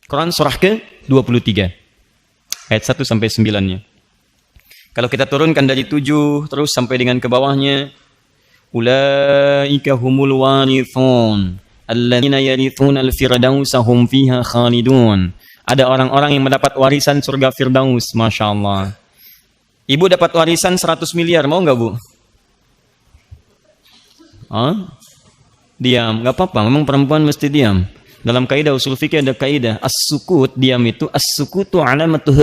Quran surah ke-23. Ayat 1 sampai 9-nya. Kalau kita turunkan dari 7 terus sampai dengan ke bawahnya, ulaika humul warithun alladzina yarithuna al-firdausa hum fiha khalidun. Ada orang-orang yang mendapat warisan surga Firdaus, Masya Allah. Ibu dapat warisan 100 miliar, mau nggak Bu? Diam, nggak apa-apa, memang perempuan mesti diam. Dalam kaidah usul fikih ada kaidah as-sukut, diam itu as-sukutu alamatu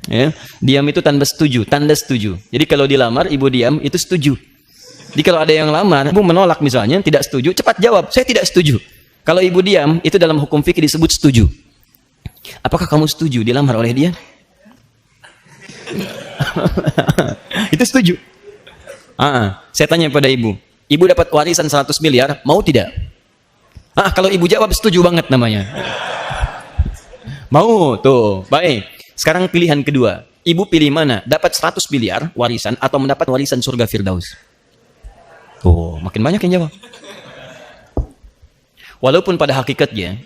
ya, diam itu tanda setuju, tanda setuju. Jadi kalau dilamar ibu diam itu setuju. Jadi kalau ada yang lamar, ibu menolak misalnya, tidak setuju, cepat jawab, saya tidak setuju. Kalau ibu diam, itu dalam hukum fikih disebut setuju. Apakah kamu setuju dilamar oleh dia? Itu setuju. Saya tanya pada ibu dapat warisan 100 miliar, mau tidak? Kalau ibu jawab setuju banget namanya. Mau, tuh, baik. Sekarang pilihan kedua, ibu pilih mana? Dapat 100 miliar warisan atau mendapat warisan surga Firdaus? Tuh, makin banyak yang jawab. Walaupun pada hakikatnya,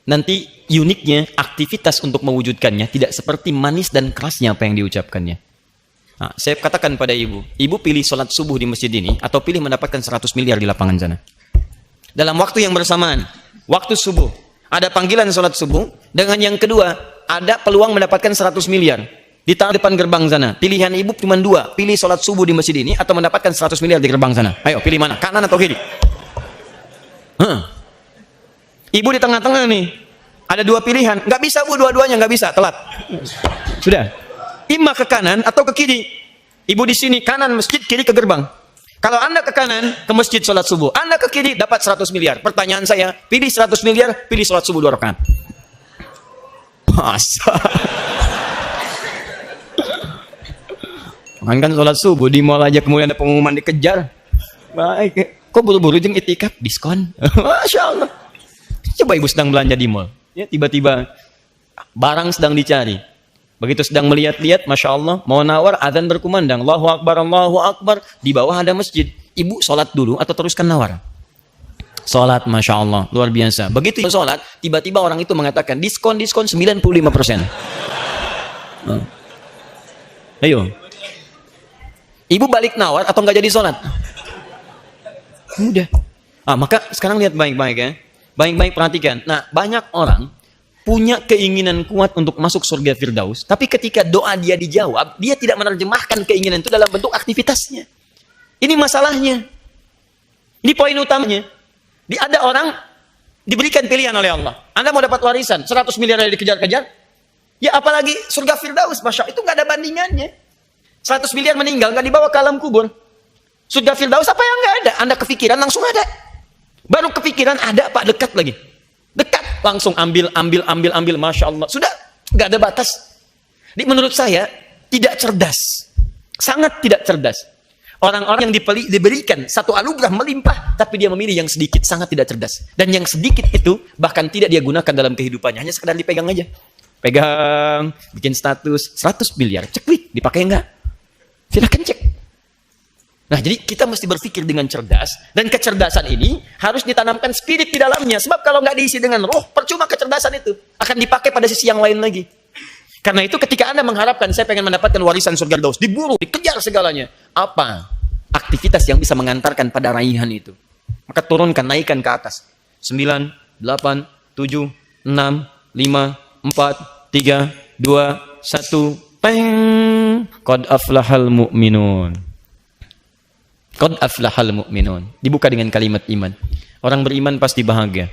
nanti uniknya aktivitas untuk mewujudkannya tidak seperti manis dan kerasnya apa yang diucapkannya. Saya katakan pada ibu pilih sholat subuh di masjid ini atau pilih mendapatkan 100 miliar di lapangan sana. Dalam waktu yang bersamaan, waktu subuh, ada panggilan sholat subuh, dengan yang kedua, ada peluang mendapatkan 100 miliar. Di depan gerbang sana, pilihan ibu cuma 2, pilih sholat subuh di masjid ini atau mendapatkan 100 miliar di gerbang sana. Ayo, pilih mana? Kanan atau kiri? Ibu di tengah-tengah nih, ada 2 pilihan. Nggak bisa Bu, dua-duanya nggak bisa, telat. Sudah, imma ke kanan atau ke kiri. Ibu di sini, kanan masjid, kiri ke gerbang. Kalau Anda ke kanan, ke masjid sholat subuh. Anda ke kiri, dapat 100 miliar. Pertanyaan saya, pilih 100 miliar, pilih sholat subuh 2 rakaat. Masa? Kan sholat subuh di mall aja kemudian ada pengumuman dikejar. Baik, kok buru-buru jeng itikaf diskon? Masya Allah. Coba ibu sedang belanja di mall, ya tiba-tiba barang sedang dicari. Begitu sedang melihat-lihat, Masya Allah, mau nawar, azan berkumandang, Allahu Akbar, Allahu Akbar. Di bawah ada masjid. Ibu sholat dulu atau teruskan nawar? Sholat, Masya Allah, luar biasa. Begitu sholat, tiba-tiba orang itu mengatakan diskon 95%. Ayo, ibu balik nawar atau nggak jadi sholat? Mudah. Maka sekarang lihat baik-baik ya, baik-baik perhatikan. Nah, banyak orang punya keinginan kuat untuk masuk surga Firdaus, tapi ketika doa dia dijawab, dia tidak menerjemahkan keinginan itu dalam bentuk aktivitasnya. Ini masalahnya. Ini poin utamanya. Ada orang diberikan pilihan oleh Allah. Anda mau dapat warisan 100 miliar yang dikejar-kejar, ya apalagi surga Firdaus, Masya Allah, itu nggak ada bandingannya. 100 miliar meninggal, nggak dibawa ke alam kubur. Surga Firdaus apa yang nggak ada? Anda kepikiran langsung ada. Baru kepikiran ada Pak, dekat lagi. Dekat, langsung ambil, Masya Allah. Sudah, nggak ada batas. Jadi menurut saya, tidak cerdas. Sangat tidak cerdas. Orang-orang yang diberikan satu anugerah melimpah, tapi dia memilih yang sedikit, sangat tidak cerdas. Dan yang sedikit itu, bahkan tidak dia gunakan dalam kehidupannya. Hanya sekedar dipegang aja. Pegang, bikin status, 100 miliar. Cek, dipakai enggak? Silahkan cek. Nah, jadi kita mesti berpikir dengan cerdas, dan kecerdasan ini harus ditanamkan spirit di dalamnya. Sebab kalau nggak diisi dengan roh, percuma kecerdasan itu. Akan dipakai pada sisi yang lain lagi. Karena itu ketika Anda mengharapkan, saya pengen mendapatkan warisan surga Firdaus, diburu, dikejar segalanya. Apa aktivitas yang bisa mengantarkan pada raihan itu? Maka turunkan, naikkan ke atas. 9, 8, 7, 6, 5, 4, 3, 2, 1. Peng. Qad aflahal mu'minun. Qad aflahal mu'minun. Dibuka dengan kalimat iman. Orang beriman pasti bahagia.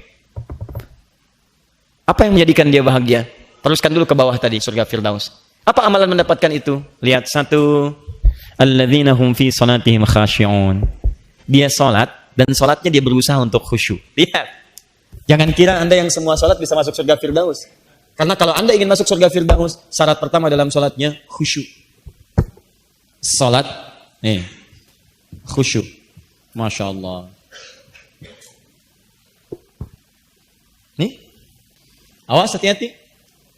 Apa yang menjadikan dia bahagia? Teruskan dulu ke bawah tadi, surga Firdaus. Apa amalan mendapatkan itu? Lihat, 1, alladzina hum fi salatihim khashi'un. Dia salat, dan salatnya dia berusaha untuk khusyuk. Lihat. Jangan kira Anda yang semua salat bisa masuk surga Firdaus. Karena kalau Anda ingin masuk surga Firdaus, syarat pertama dalam salatnya khusyuk. Salat, nih, khusyuk. Masya Allah. Nih, awas, hati-hati.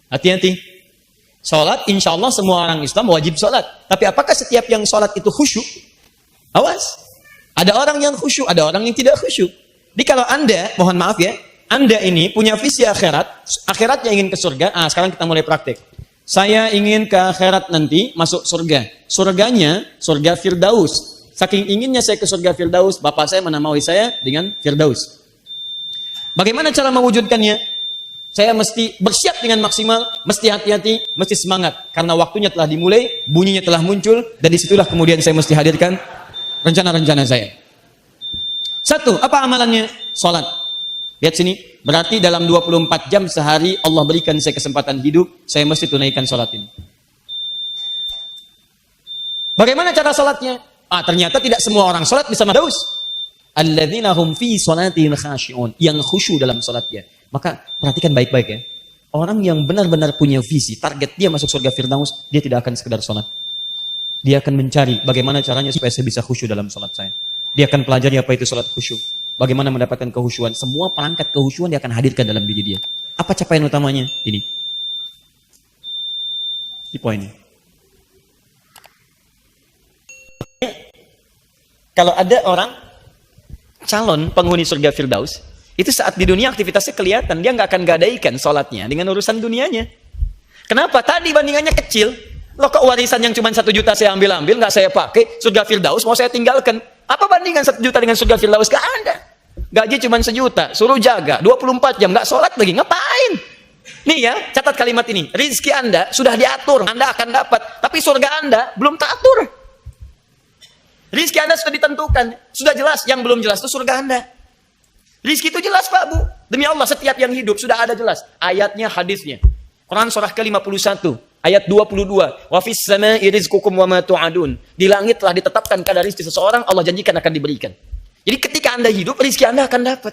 Hati-hati. Salat, insya Allah semua orang Islam wajib salat. Tapi apakah setiap yang salat itu khusyuk? Awas. Ada orang yang khusyuk, ada orang yang tidak khusyuk. Jadi kalau Anda, mohon maaf ya, Anda ini punya visi akhirat, akhiratnya ingin ke surga. Sekarang kita mulai praktek. Saya ingin ke akhirat nanti masuk surga. Surganya surga Firdaus. Saking inginnya saya ke surga Firdaus, bapak saya menamai saya dengan Firdaus. Bagaimana cara mewujudkannya? Saya mesti bersiap dengan maksimal, mesti hati-hati, mesti semangat. Karena waktunya telah dimulai, bunyinya telah muncul, dan disitulah kemudian saya mesti hadirkan rencana-rencana saya. Satu, apa amalannya? Salat. Lihat sini, berarti dalam 24 jam sehari Allah berikan saya kesempatan hidup, saya mesti tunaikan salat ini. Bagaimana cara salatnya? Ternyata tidak semua orang salat bisa Firdaus. Alladzina hum fi salatihim khashi'un, yang khusyuk dalam salatnya. Maka perhatikan baik-baik ya. Orang yang benar-benar punya visi, target dia masuk surga Firdaus, dia tidak akan sekedar salat. Dia akan mencari bagaimana caranya supaya saya bisa khusyuk dalam salat saya. Dia akan pelajari apa itu salat khusyuk. Bagaimana mendapatkan kehusyuan. Semua perangkat kehusyuan dia akan hadirkan dalam diri dia. Apa capaian utamanya? Ini. Di poinnya. Kalau ada orang calon penghuni surga Firdaus, itu saat di dunia aktivitasnya kelihatan. Dia nggak akan gadaikan sholatnya dengan urusan dunianya. Kenapa? Tadi bandingannya kecil. Loh kok warisan yang cuma 1 juta saya ambil-ambil, nggak saya pakai, surga Firdaus mau saya tinggalkan. Apa bandingan 1 juta dengan surga Firdaus? Gak ada. Gaji cuma 1 juta, suruh jaga 24 jam, nggak sholat lagi, ngapain? Nih ya, catat kalimat ini. Rizki Anda sudah diatur, Anda akan dapat. Tapi surga Anda belum teratur. Rizki Anda sudah ditentukan, sudah jelas. Yang belum jelas itu surga Anda. Rizki itu jelas Pak Bu. Demi Allah, setiap yang hidup sudah ada jelas. Ayatnya, hadisnya. Quran surah ke-51. Ayat 22. Wa fis sama'i rizqukum wa ma tu'adun. Di langit telah ditetapkan kadar rizki seseorang, Allah janjikan akan diberikan. Jadi ketika Anda hidup, rizki Anda akan dapat.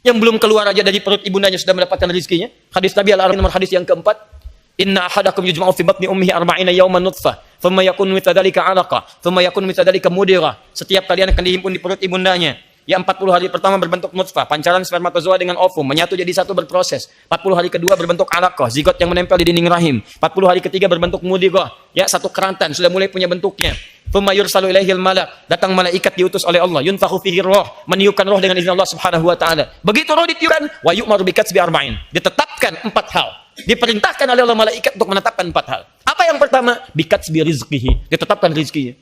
Yang belum keluar aja dari perut ibundanya sudah mendapatkan rizkinya. Hadis Nabi Al-Arab nomor hadis yang keempat. Inna ahadakum yujma'u fi batni ummihi arba'ina yawman nutfah, thumma yakunu mithla dhalika 'alaqah, thumma yakunu mithla dhalika mudghah. Setiap kalian akan dihimpun di perut ibundanya. Ya 40 hari pertama berbentuk nutfah, pancaran spermatozoa dengan ovum, menyatu jadi satu berproses. 40 hari kedua berbentuk alaqah, zigot yang menempel di dinding rahim. 40 hari ketiga berbentuk mudghah, ya satu kerantan sudah mulai punya bentuknya. Thumma yursalu ilaihil malak, datang malaikat diutus oleh Allah, yunfakhu fihi roh, meniupkan roh dengan izin Allah Subhanahu wa taala. Begitu roh ditiupkan, wa yu'maru bikatsbi arba'in. Ditetapkan 4 hal. Diperintahkan oleh Allah malaikat untuk menetapkan 4 hal. Apa yang pertama? Bikatsbi rizqihi, ditetapkan rizkinya.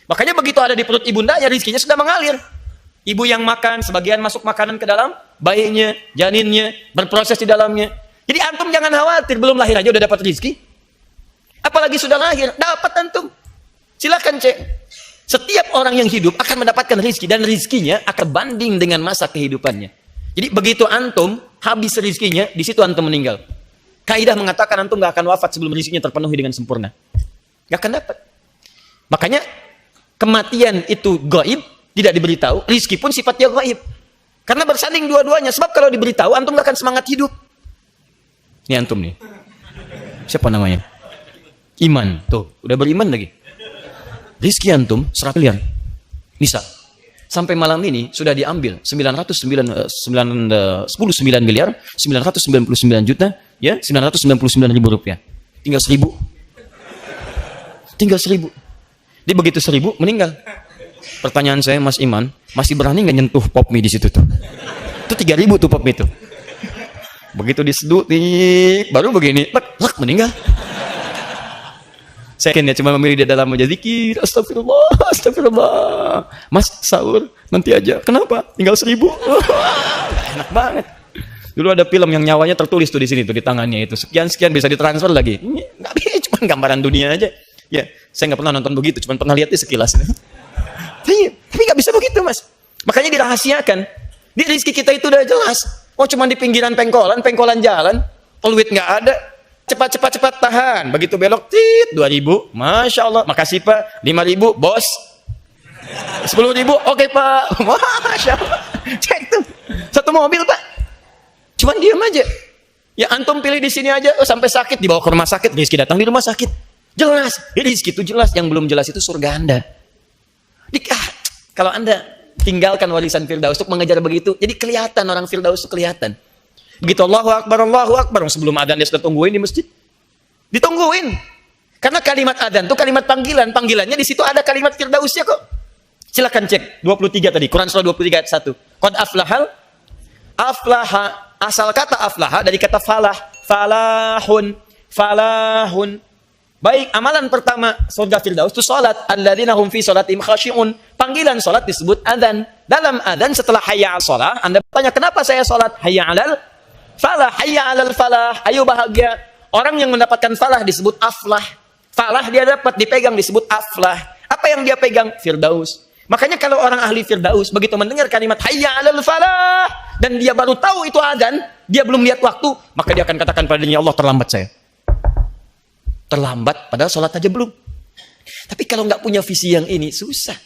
Makanya begitu ada di perut ibundanya, rizkinya sudah mengalir. Ibu yang makan, sebagian masuk makanan ke dalam bayinya, janinnya, berproses di dalamnya. Jadi antum jangan khawatir, belum lahir aja udah dapat rezeki. Apalagi sudah lahir, dapat antum. Silakan cek. Setiap orang yang hidup akan mendapatkan rezeki dan rezekinya akan banding dengan masa kehidupannya. Jadi begitu antum habis rezekinya, di situ antum meninggal. Kaidah mengatakan antum gak akan wafat sebelum rezekinya terpenuhi dengan sempurna. Gak akan dapat. Makanya kematian itu gaib. Tidak diberitahu, rizki pun sifatnya gaib. Karena bersanding dua-duanya. Sebab kalau diberitahu, antum gak akan semangat hidup. Ini antum nih. Siapa namanya? Iman. Tuh, udah beriman lagi. Rizki antum 100 miliar. Misal. Sampai malam ini sudah diambil 10,9 miliar, 999 juta, ya 999 ribu rupiah. Tinggal 1.000. Tinggal 1.000. Dia begitu 1.000, meninggal. Pertanyaan saya, Mas Iman, masih berani nggak nyentuh pop mie di situ tuh? Itu 3.000 tuh pop mie tuh. Begitu diseduk, baru begini, lek meninggal. Saya ya cuma memilih di dalam aja zikir, astagfirullah, astagfirullah. Mas sahur nanti aja. Kenapa? Tinggal 1.000. Enak banget. Dulu ada film yang nyawanya tertulis tuh di sini tuh di tangannya itu. Sekian bisa ditransfer lagi. Nggak bisa, cuma gambaran dunia aja. Ya, saya nggak pernah nonton begitu, cuma pernah lihatnya sekilas. Tapi nggak bisa begitu mas. Makanya dirahasiakan. Di rezeki kita itu udah jelas. Oh cuma di pinggiran pengkolan jalan, peluit nggak ada. Cepat tahan. Begitu belok, 2.000. Masya Allah. Makasih pak. 5.000 bos. 10.000. Oke pak. Masya Allah. Cek tuh. Satu mobil pak. Cuman diam aja. Ya antum pilih di sini aja. Oh, sampai sakit dibawa ke rumah sakit. Rizki datang di rumah sakit. Jelas. Rizki itu jelas. Yang belum jelas itu surga anda. Kalau anda tinggalkan warisan Firdaus untuk mengejar begitu, jadi kelihatan orang Firdaus itu kelihatan. Begitu Allahu Akbar, sebelum adzan dia sudah tungguin di masjid. Ditungguin. Karena kalimat adzan itu kalimat panggilan. Panggilannya di situ ada kalimat Firdausnya kok. Silakan cek 23 tadi, Quran surah 23 ayat 1. Qad aflaha Asal kata aflaha dari kata falah. Falahun. Falahun. Baik, amalan pertama surga Firdaus itu salat. Alladzina hum fi salatihim khashi'un. Panggilan salat disebut adzan. Dalam adzan setelah hayya 'alal shalah, Anda bertanya, "Kenapa saya salat?" Hayya 'alal falah, hayya 'alal falah. Ayo bahagia. Orang yang mendapatkan falah disebut aflah. Falah dia dapat dipegang disebut aflah. Apa yang dia pegang? Firdaus. Makanya kalau orang ahli Firdaus begitu mendengar kalimat hayya 'alal falah dan dia baru tahu itu adzan, dia belum lihat waktu, maka dia akan katakan padanya, Allah terlambat saya. Terlambat, padahal sholat aja belum. Tapi kalau nggak punya visi yang ini, susah.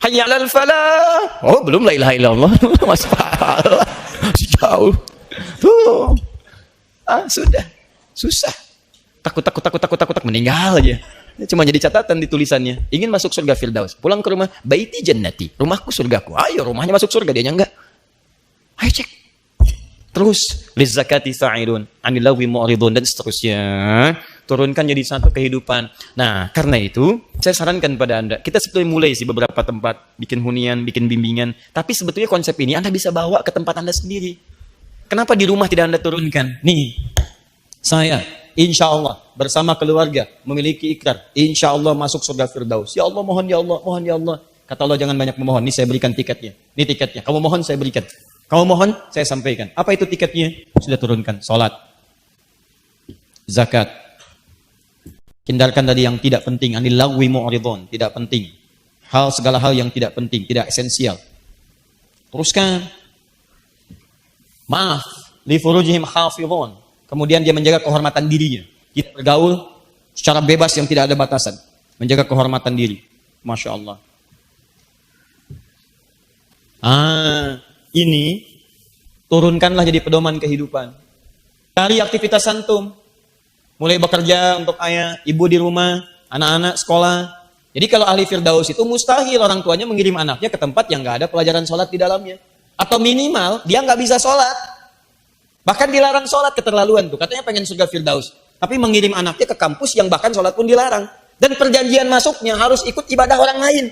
Hayya 'alal falah. Oh, belum la ilaha illallah. Mas pahala. Jauh. Tuh. Sudah. Susah. Takut. Meninggal aja. Cuma jadi catatan di tulisannya. Ingin masuk surga Firdaus. Pulang ke rumah. Baiti jannati. Rumahku surgaku. Ayo, rumahnya masuk surga. Dia enggak. Ayo cek. Terus. Lizzakati sa'irun. Anilawi mu'ridun. Dan seterusnya. Turunkan jadi satu kehidupan. Nah, karena itu, saya sarankan pada Anda, kita sebetulnya mulai sih beberapa tempat, bikin hunian, bikin bimbingan, tapi sebetulnya konsep ini Anda bisa bawa ke tempat Anda sendiri. Kenapa di rumah tidak Anda turunkan? Nih, saya, insya Allah, bersama keluarga, memiliki ikrar, insya Allah masuk surga Firdaus. Ya Allah, mohon ya Allah, mohon ya Allah. Kata Allah, jangan banyak memohon, ini saya berikan tiketnya. Ini tiketnya, kamu mohon, saya berikan. Kamu mohon, saya sampaikan. Apa itu tiketnya? Sudah turunkan, salat, zakat. Hindarkan tadi yang tidak penting, anil lagwi mu'ridun, tidak penting. Segala hal yang tidak penting, tidak esensial. Teruskan. Maaf, li furujihim hafizun. Kemudian dia menjaga kehormatan dirinya. Kita bergaul secara bebas yang tidak ada batasan, menjaga kehormatan diri. Masya Allah. Ini turunkanlah jadi pedoman kehidupan. Cari aktivitas antum. Mulai bekerja untuk ayah, ibu di rumah, anak-anak sekolah. Jadi kalau ahli Firdaus itu mustahil orang tuanya mengirim anaknya ke tempat yang nggak ada pelajaran sholat di dalamnya. Atau minimal dia nggak bisa sholat. Bahkan dilarang sholat, keterlaluan tuh. Katanya pengen surga Firdaus. Tapi mengirim anaknya ke kampus yang bahkan sholat pun dilarang. Dan perjanjian masuknya harus ikut ibadah orang lain.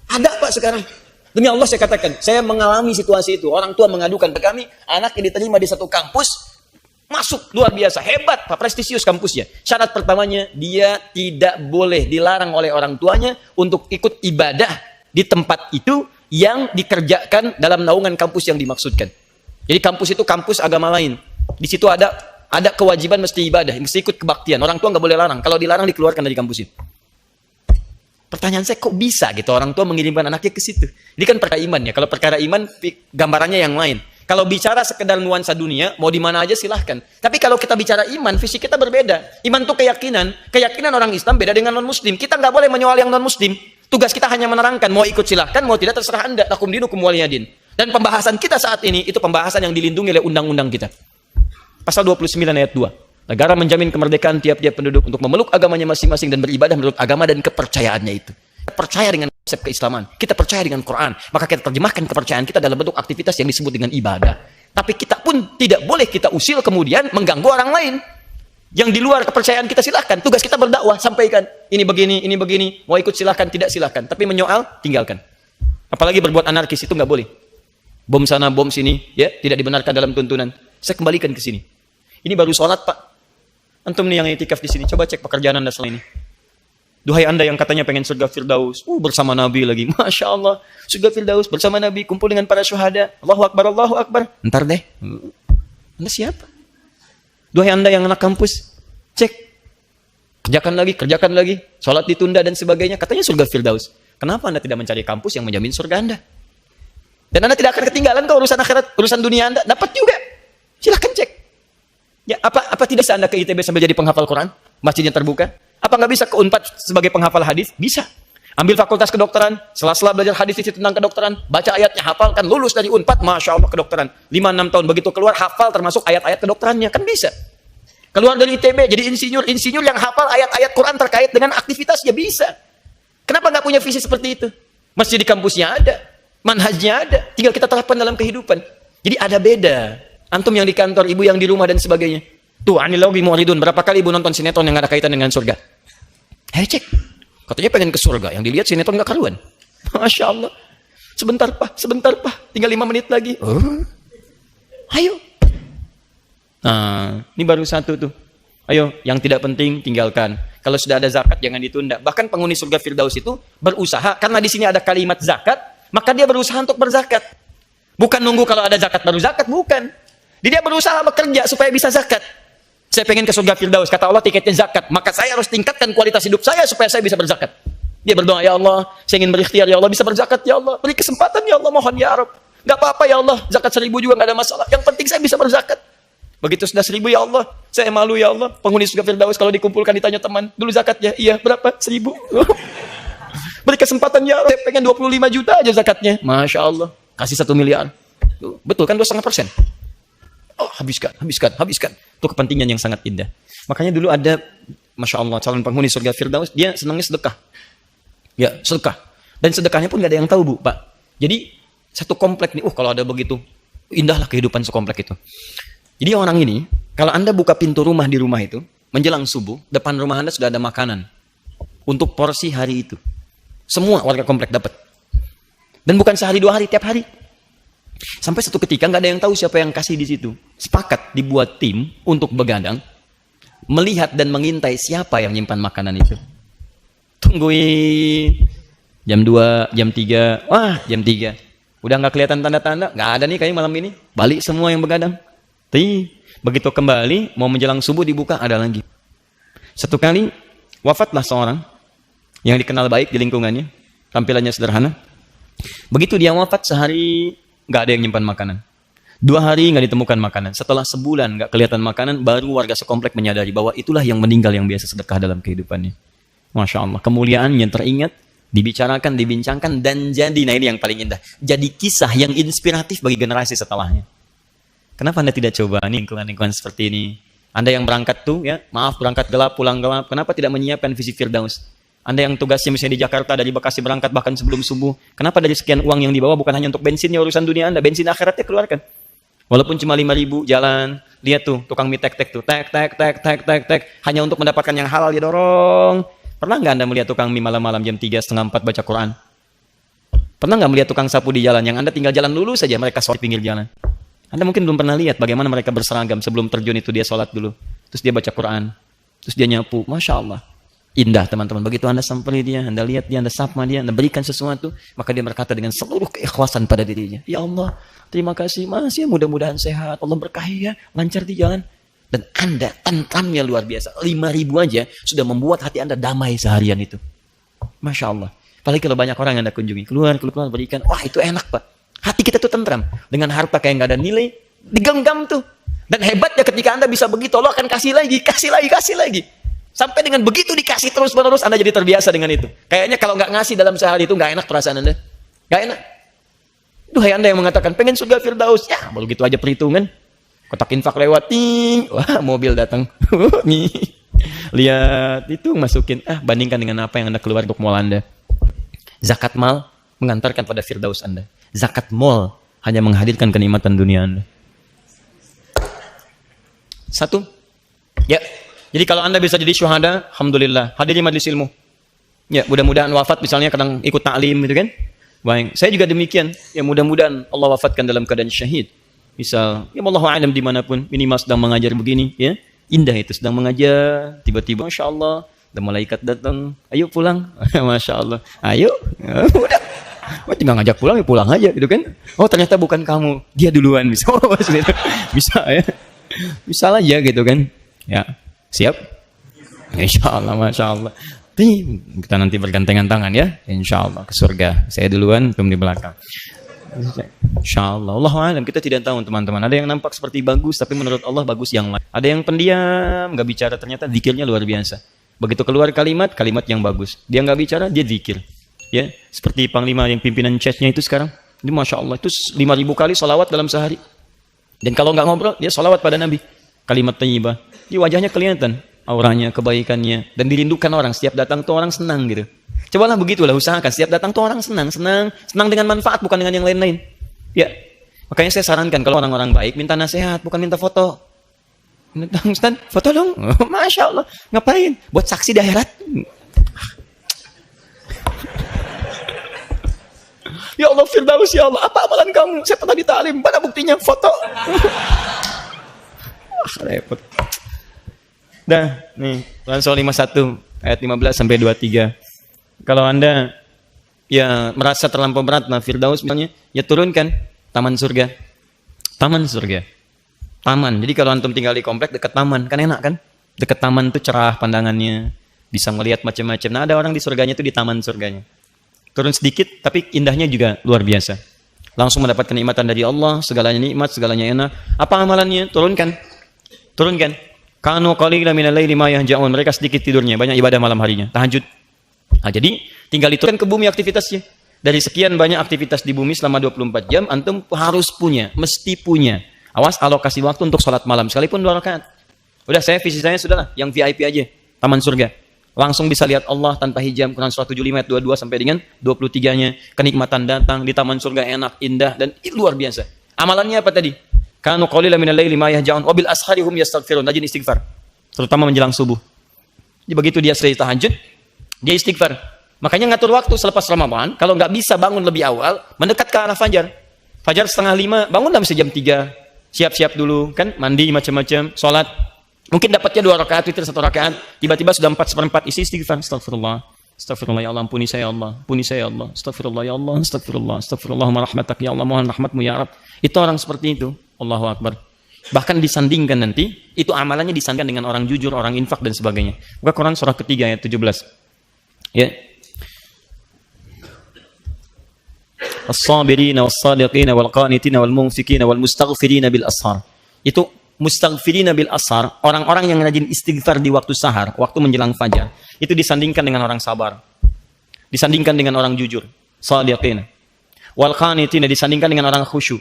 Ada Pak sekarang. Demi Allah saya katakan, saya mengalami situasi itu. Orang tua mengadukan ke kami, anak yang diterima di satu kampus, masuk luar biasa, hebat, Pak, prestisius kampusnya. Syarat pertamanya, dia tidak boleh dilarang oleh orang tuanya untuk ikut ibadah di tempat itu yang dikerjakan dalam naungan kampus yang dimaksudkan. Jadi kampus itu kampus agama lain. Di situ ada kewajiban mesti ibadah, mesti ikut kebaktian. Orang tua nggak boleh larang. Kalau dilarang dikeluarkan dari kampus itu. Pertanyaan saya, kok bisa gitu orang tua mengirimkan anaknya ke situ? Ini kan perkara iman ya. Kalau perkara iman, gambarannya yang lain. Kalau bicara sekedar nuansa dunia, mau di mana aja silahkan. Tapi kalau kita bicara iman, visi kita berbeda. Iman itu keyakinan. Keyakinan orang Islam beda dengan non-Muslim. Kita nggak boleh menyoal yang non-Muslim. Tugas kita hanya menerangkan. Mau ikut silahkan, mau tidak terserah Anda. Lakum dinukum waliyadin. Dan pembahasan kita saat ini, itu pembahasan yang dilindungi oleh undang-undang kita. Pasal 29 ayat 2. Negara menjamin kemerdekaan tiap-tiap penduduk untuk memeluk agamanya masing-masing dan beribadah menurut agama dan kepercayaannya itu. Percaya dengan konsep keislaman, kita percaya dengan Quran, maka kita terjemahkan kepercayaan kita dalam bentuk aktivitas yang disebut dengan ibadah. Tapi kita pun tidak boleh kita usil kemudian mengganggu orang lain. Yang di luar kepercayaan kita silahkan. Tugas kita berdakwah, sampaikan. Ini begini, mau ikut silahkan, tidak silahkan. Tapi menyoal, tinggalkan. Apalagi berbuat anarkis, itu nggak boleh. Bom sana, bom sini, ya tidak dibenarkan dalam tuntunan. Saya kembalikan ke sini. Ini baru sholat Pak. Antum nih yang itikaf di sini, coba cek pekerjaan Anda selama ini. Duhai Anda yang katanya pengen surga Firdaus, bersama Nabi lagi, Masya Allah, surga Firdaus bersama Nabi, kumpul dengan para syuhada, Allahu Akbar, Allahu Akbar. Ntar deh, Anda siapa? Duhai Anda yang anak kampus, cek, kerjakan lagi, sholat ditunda dan sebagainya, katanya surga Firdaus. Kenapa Anda tidak mencari kampus yang menjamin surga Anda? Dan Anda tidak akan ketinggalan kok urusan akhirat, urusan dunia Anda, dapat juga. Silahkan cek. Ya, apa tidak bisa Anda ke ITB sambil jadi penghafal Quran? Masjidnya terbuka? Apa nggak bisa ke Unpad sebagai penghafal hadis? Bisa. Ambil fakultas kedokteran, sela-sela belajar hadis tentang kedokteran, baca ayatnya, hafalkan, lulus dari Unpad, Masya Allah kedokteran. 5-6 tahun, begitu keluar, hafal termasuk ayat-ayat kedokterannya. Kan bisa. Keluar dari ITB, jadi insinyur yang hafal ayat-ayat Quran terkait dengan aktivitasnya, bisa. Kenapa nggak punya visi seperti itu? Masjid di kampusnya ada, manhajnya ada, tinggal kita terapkan dalam kehidupan. Jadi ada beda. Antum yang di kantor, ibu yang di rumah dan sebagainya. Tuh, anilawi mu'ridun, berapa kali ibu nonton sinetron yang nggak ada kaitan dengan surga? Hei cek, katanya pengen ke surga, yang dilihat sinetron nggak karuan. Masya Allah, sebentar pak, tinggal 5 menit lagi. Ayo, Nah, ini baru satu tuh. Ayo, yang tidak penting tinggalkan. Kalau sudah ada zakat jangan ditunda. Bahkan penghuni surga Firdaus itu berusaha, karena di sini ada kalimat zakat, maka dia berusaha untuk berzakat. Bukan nunggu kalau ada zakat baru zakat, bukan. Dia berusaha bekerja supaya bisa zakat. Saya pengen ke surga Firdaus, kata Allah tiketnya zakat, maka saya harus tingkatkan kualitas hidup saya supaya saya bisa berzakat. Dia berdoa, ya Allah, saya ingin berikhtiar, ya Allah, bisa berzakat, ya Allah, beri kesempatan, ya Allah, mohon ya Rabb. Gak apa-apa ya Allah, zakat 1000 juga gak ada masalah. Yang penting saya bisa berzakat. Begitu sudah 1000, ya Allah, saya malu ya Allah. Penghuni surga Firdaus kalau dikumpulkan ditanya teman, dulu zakatnya, iya berapa? 1000. Beri kesempatan ya Allah, saya pengen 25 juta aja zakatnya. Masya Allah, kasih 1 miliar. Betul kan 2,5%? Oh, habiskan. Itu kepentingan yang sangat indah. Makanya dulu ada, Masya Allah, calon penghuni surga Firdaus, dia senangnya sedekah. Ya, sedekah. Dan sedekahnya pun gak ada yang tahu, Bu, Pak. Jadi, satu komplek nih, kalau ada begitu, indahlah kehidupan sekomplek itu. Jadi orang ini, kalau Anda buka pintu rumah di rumah itu, menjelang subuh, depan rumah Anda sudah ada makanan. Untuk porsi hari itu. Semua warga komplek dapat. Dan bukan sehari 2 hari, tiap hari. Sampai satu ketika nggak ada yang tahu siapa yang kasih di situ. Sepakat dibuat tim untuk begadang, melihat dan mengintai siapa yang nyimpan makanan itu. Tungguin. Jam 2, jam 3, wah jam 3. Udah nggak kelihatan tanda-tanda, nggak ada nih kayaknya malam ini. Balik semua yang begadang. Begitu kembali, mau menjelang subuh dibuka, ada lagi. Satu kali, wafatlah seorang yang dikenal baik di lingkungannya. Tampilannya sederhana. Begitu dia wafat, sehari nggak ada yang nyimpan makanan. 2 hari nggak ditemukan makanan. Setelah sebulan nggak kelihatan makanan, baru warga sekomplek menyadari bahwa itulah yang meninggal yang biasa sedekah dalam kehidupannya. Masya Allah, kemuliaannya teringat, dibicarakan, dibincangkan, dan jadi, nah ini yang paling indah, jadi kisah yang inspiratif bagi generasi setelahnya. Kenapa Anda tidak coba nih lingkungan-lingkungan seperti ini? Anda yang berangkat tuh, ya maaf, berangkat gelap, pulang gelap, kenapa tidak menyiapkan visi Firdaus? Anda yang tugasnya misalnya di Jakarta, dari Bekasi berangkat bahkan sebelum subuh, kenapa dari sekian uang yang dibawa bukan hanya untuk bensinnya, urusan dunia Anda, bensin akhiratnya keluarkan. Walaupun cuma 5.000 jalan, lihat tuh, tukang mie tek-tek tuh, tek, hanya untuk mendapatkan yang halal dia dorong. Pernah nggak Anda melihat tukang mie malam-malam jam 3, setengah 4 baca Quran? Pernah nggak melihat tukang sapu di jalan yang Anda tinggal jalan lulus saja, mereka sholat di pinggir jalan? Anda mungkin belum pernah lihat bagaimana mereka berseragam sebelum terjun itu, dia sholat dulu, terus dia baca Quran, terus dia nyapu. Masya Allah, indah teman-teman. Begitu Anda sampai dia, Anda lihat dia, Anda sapa dia, Anda berikan sesuatu, maka dia berkata dengan seluruh keikhlasan pada dirinya, ya Allah, terima kasih Mas, ya mudah-mudahan sehat, Allah berkahi ya, lancar di jalan. Dan Anda tentamnya luar biasa. 5.000 aja sudah membuat hati Anda damai seharian itu. Masya Allah. Apalagi kalau banyak orang yang Anda kunjungi, keluar berikan, wah itu enak Pak. Hati kita tuh tentram. Dengan harta kayak nggak ada nilai, digenggam tuh. Dan hebatnya ketika Anda bisa begitu, Allah akan kasih lagi. Sampai dengan begitu dikasih terus-menerus, Anda jadi terbiasa dengan itu. Kayaknya kalau nggak ngasih dalam sehari itu nggak enak perasaan Anda. Nggak enak. Duhai Anda yang mengatakan, pengen surga Firdaus. Ya, baru gitu aja perhitungan. Kotak infak lewat, ting. Wah, mobil datang. Nih. Lihat, itu masukin. Bandingkan dengan apa yang Anda keluar untuk mal Anda. Zakat mal mengantarkan pada Firdaus Anda. Zakat mal hanya menghadirkan kenikmatan dunia Anda. Satu. Ya. Jadi kalau Anda bisa jadi syuhada, alhamdulillah, hadiri majlis ilmu. Ya, mudah-mudahan wafat misalnya kadang ikut ta'lim gitu kan. Baik, saya juga demikian. Ya, mudah-mudahan Allah wafatkan dalam keadaan syahid. Misal, ya wallahu a'lam dimanapun, minimal sedang mengajar begini, ya. Indah itu, sedang mengajar, tiba-tiba Masya Allah, ada malaikat datang, ayo pulang. Masya Allah, ayo. Udah. Tinggal ngajak pulang, ya pulang aja gitu kan. Oh ternyata bukan kamu, dia duluan. Bisa, bisa ya. Bisa aja gitu kan. Ya, siap? Insya Allah, Masya Allah. Kita nanti bergandengan tangan ya. Insya Allah ke surga. Saya duluan, belum di belakang. Insya Allah. Allahu'alam, kita tidak tahu teman-teman. Ada yang nampak seperti bagus, tapi menurut Allah bagus yang lain. Ada yang pendiam, nggak bicara, ternyata zikirnya luar biasa. Begitu keluar kalimat yang bagus. Dia nggak bicara, dia zikir. Ya, seperti Panglima yang pimpinan chestnya itu sekarang. Ini Masya Allah, itu 5.000 kali sholawat dalam sehari. Dan kalau nggak ngobrol, dia sholawat pada Nabi. Kalimat thayyibah. Di wajahnya kelihatan auranya, kebaikannya. Dan dirindukan orang. Setiap datang tuh orang senang gitu. Cobalah begitulah, usahakan. Setiap datang tuh orang senang dengan manfaat, bukan dengan yang lain-lain. Ya, makanya saya sarankan kalau orang-orang baik, minta nasihat, bukan minta foto. Ustaz, foto dong. Masya Allah. Ngapain? Buat saksi di akhirat. Ya Allah Firdaus, ya Allah, apa amalan kamu? Saya pernah ditalim, mana buktinya? Foto. repot. Dah, nih, Quran surah 51 ayat 15 sampai 23. Kalau Anda ya merasa terlampau berat nah Firdaus misalnya, ya turunkan taman surga. Taman surga. Taman. Jadi kalau antum tinggal di komplek dekat taman, kan enak kan? Dekat taman tuh cerah pandangannya, bisa melihat macam-macam. Nah, ada orang di surganya tuh di taman surganya. Turun sedikit tapi indahnya juga luar biasa. Langsung mendapatkan nikmatan dari Allah, segalanya nikmat, segalanya enak. Apa amalannya? Turunkan. Turunkan. Kanu qalilan minal laili ma yahja'un. Mereka sedikit tidurnya, banyak ibadah malam harinya, tahajud. Nah, jadi tinggal diturunkan ke bumi aktivitasnya. Dari sekian banyak aktivitas di bumi selama 24 jam, antum harus punya, mesti punya. Awas alokasi waktu untuk sholat malam, sekalipun 2 rakaat. Udah, saya visi saya sudahlah, yang VIP aja, taman surga. Langsung bisa lihat Allah tanpa hijab, Quran surah 75 ayat 22 sampai dengan 23-nya. Kenikmatan datang di taman surga enak, indah, dan luar biasa. Amalannya apa tadi? Kanu qalilan minal laili ma yahja'un wa bil ashari hum yastaghfirun. Rajin istighfar. Terutama menjelang subuh. Jadi begitu dia selesai tahajud, dia istighfar. Makanya ngatur waktu selepas Ramadan, kalau nggak bisa bangun lebih awal, mendekat ke arah fajar. Fajar 4:30, bangun dalam jam 3. Siap-siap dulu, kan? Mandi macam-macam, sholat. Mungkin dapatnya 2 rakaat, witir 1 rakaat, tiba-tiba sudah 4/4 isi istighfar. Astagfirullah. Astagfirullah ya Allah, ampuni saya ya Allah. Ampuni saya ya Allah. Astagfirullah ya Allah. Astagfirullah. Astagfirullahumma rahmatak ya Allah, mohon rahmatmu ya Rabb. Itu orang seperti itu. Allahu Akbar. Bahkan disandingkan nanti, itu amalannya disandingkan dengan orang jujur, orang infak dan sebagainya. Buka Quran surah ketiga ayat 17. Ya. As-sabirina was-sadiqina wal-qanitina wal-munfikina wal-mustaghfirina bil ashar. Itu mustaghfirina bil ashar, orang-orang yang rajin istighfar di waktu sahar, waktu menjelang fajar. Itu disandingkan dengan orang sabar. Disandingkan dengan orang jujur, sadiqina. Wal-qanitina disandingkan dengan orang khusyuk,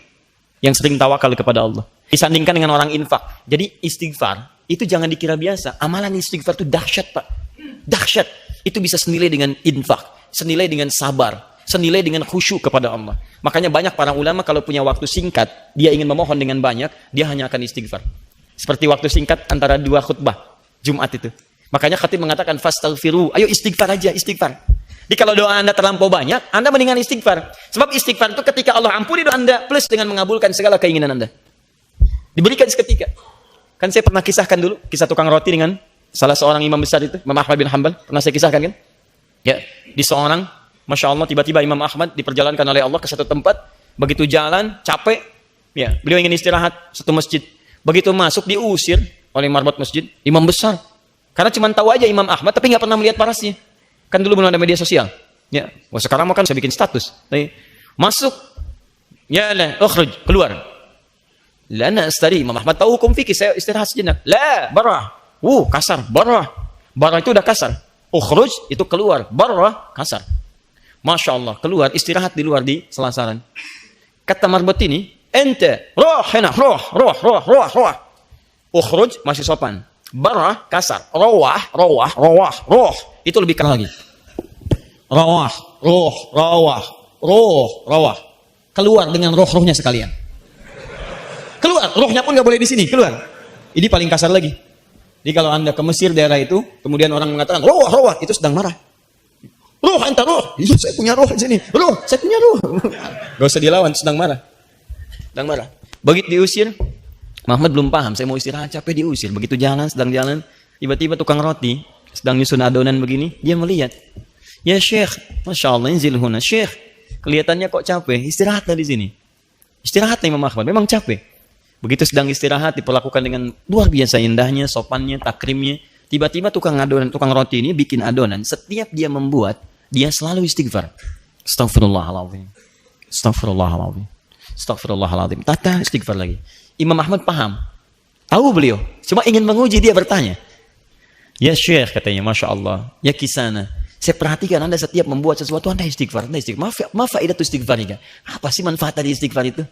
yang sering tawakal kepada Allah. Disandingkan dengan orang infak. Jadi istighfar itu jangan dikira biasa. Amalan istighfar itu dahsyat, Pak. Dahsyat. Itu bisa senilai dengan infak, senilai dengan sabar, senilai dengan khusyuk kepada Allah. Makanya banyak para ulama kalau punya waktu singkat, dia ingin memohon dengan banyak, dia hanya akan istighfar. Seperti waktu singkat antara 2 khutbah Jumat itu. Makanya khatib mengatakan fastaghfiru, ayo istighfar aja, istighfar. Jadi kalau doa Anda terlampau banyak, Anda mendingan istighfar. Sebab istighfar itu ketika Allah ampuni doa Anda plus dengan mengabulkan segala keinginan Anda. Diberikan seketika. Kan saya pernah kisahkan dulu kisah tukang roti dengan salah seorang imam besar itu, Imam Ahmad bin Hanbal. Pernah saya kisahkan kan? Ya, di seorang, Masya Allah, tiba-tiba Imam Ahmad diperjalankan oleh Allah ke satu tempat. Begitu jalan, capek, ya, beliau ingin istirahat satu masjid. Begitu masuk, diusir oleh marbot masjid, imam besar. Karena cuma tahu aja Imam Ahmad, tapi nggak pernah melihat parasnya. Kan dulu belum ada media sosial. Ya, wah sekarang makan saya bikin status. Masuk, ya lah, ukhruj, keluar. Lana astari, Imam Ahmad tahu hukum fikih, saya istirahat sejenak. La, barah. Kasar, barah. Barah itu udah kasar. Ukhruj itu keluar, barah kasar. Masya Allah, keluar, istirahat di luar di selasaran. Kata marbot ini, ente, roh, enak, roh. Ukhruj masih sopan. Barah kasar. Roh. Itu lebih keras lagi. Roh. Keluar dengan rohnya sekalian. Keluar, rohnya pun nggak boleh di sini, keluar. Ini paling kasar lagi. Jadi kalau Anda ke Mesir daerah itu, kemudian orang mengatakan roh, itu sedang marah. Roh, anta roh. Iya, saya punya roh di sini. Roh, saya punya roh. Gak usah dilawan, sedang marah. Begitu diusir, Muhammad belum paham, saya mau istirahat, capek diusir. Begitu sedang jalan, tiba-tiba tukang roti sedang nyusun adonan begini, dia melihat. Ya Syekh, Masya Allah, inzil huna. Syekh, kelihatannya kok capek, istirahatlah di sini. Istirahatlah Imam Ahmad, memang capek. Begitu sedang istirahat, diperlakukan dengan luar biasa indahnya, sopannya, takrimnya. Tiba-tiba tukang roti ini bikin adonan. Setiap dia membuat, dia selalu istighfar. Astagfirullahaladzim. Tata istighfar lagi. Imam Ahmad paham. Tahu beliau. Cuma ingin menguji, dia bertanya. Ya Syekh, katanya, Masya Allah. Ya Kisana. Saya perhatikan Anda setiap membuat sesuatu, Anda istighfar. Ma faedah istighfar ini? Apa sih manfaat dari istighfar itu?